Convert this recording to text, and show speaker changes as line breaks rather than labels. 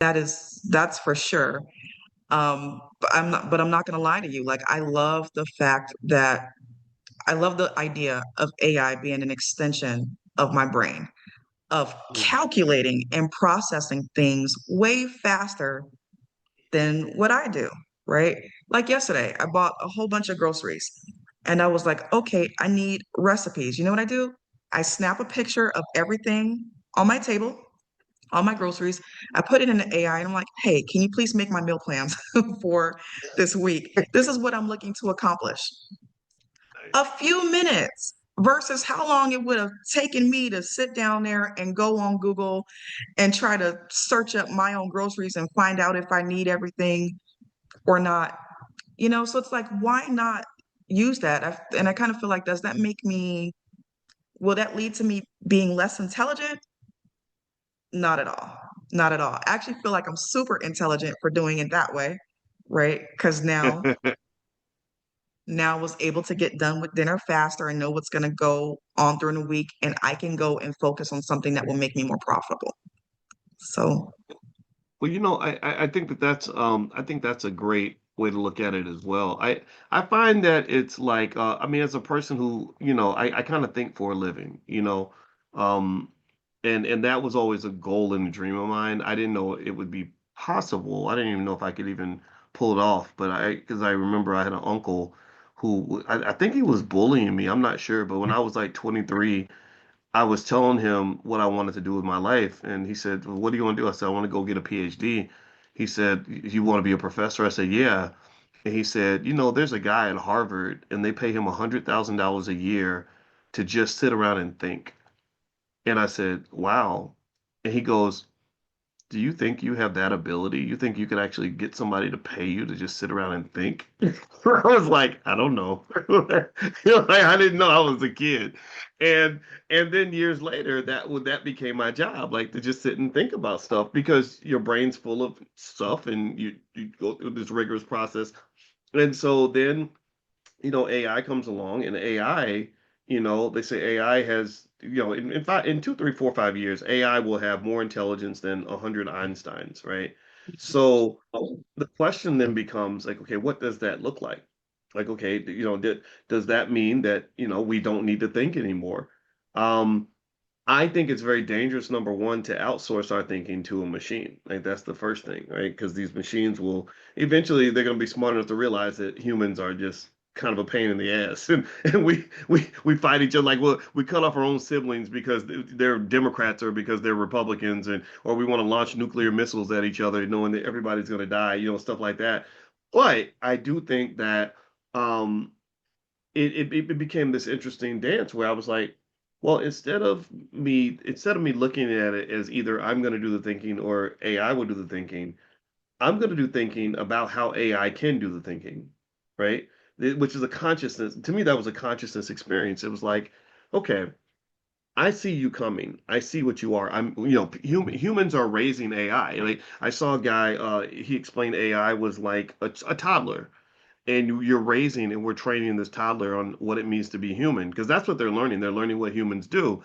that's for sure. But I'm not gonna lie to you. Like I love the fact that I love the idea of AI being an extension of my brain, of
Mm.
calculating and processing things way faster than what I do, right? Like yesterday, I bought a whole bunch of groceries and I was like, okay, I need recipes. You know what I do? I snap a picture of everything on my table, all my groceries. I put it in the AI and I'm like, hey, can you please make my meal plans for this week? This is what I'm looking to accomplish. A
Nice.
few minutes versus how long it would have taken me to sit down there and go on Google and try to search up my own groceries and find out if I need everything or not. So it's like, why not use that? And I kind of feel like, does that make me, will that lead to me being less intelligent? Not at all. Not at all. I actually feel like I'm super intelligent for doing it that way, right? Because now I was able to get done with dinner faster and know what's going to go on during the week, and I can go and focus on something that will make me more profitable. So,
Well, I think I think that's a great way to look at it as well. I find that it's like I mean, as a person who, I kind of think for a living, um, and that was always a goal and a dream of mine. I didn't know it would be possible. I didn't even know if I could even pull it off. But because I remember I had an uncle who I think he was bullying me. I'm not sure, but when I was like 23. I was telling him what I wanted to do with my life, and he said, well, "What do you want to do?" I said, "I want to go get a PhD." He said, "You want to be a professor?" I said, "Yeah." And he said, there's a guy at Harvard, and they pay him $100,000 a year to just sit around and think." And I said, "Wow." And he goes, do you think you have that ability? You think you could actually get somebody to pay you to just sit around and think? I was like, I don't know. Like, I didn't know I was a kid. And and then years later, that became my job, like to just sit and think about stuff because your brain's full of stuff and you go through this rigorous process. And so then AI comes along and AI, they say AI has, in 2, 3, 4, 5 years, AI will have more intelligence than 100 Einsteins, right? So the question then becomes like, okay, what does that look like? Like, okay, does that mean that, we don't need to think anymore? Um, I think it's very dangerous, number one, to outsource our thinking to a machine. Like that's the first thing, right? Because these machines will eventually they're going to be smart enough to realize that humans are just kind of a pain in the ass, and we fight each other like well we cut off our own siblings because they're Democrats or because they're Republicans, and or we want to launch nuclear missiles at each other, knowing that everybody's going to die, stuff like that. But I do think that um, it became this interesting dance where I was like, well, instead of me looking at it as either I'm going to do the thinking or AI will do the thinking, I'm going to do thinking about how AI can do the thinking, right? Which is a consciousness. To me, that was a consciousness experience. It was like, okay, I see you coming. I see what you are. Humans are raising AI. Like I saw a guy, he explained AI was like a toddler and you're raising and we're training this toddler on what it means to be human because that's what they're learning. They're learning what humans do.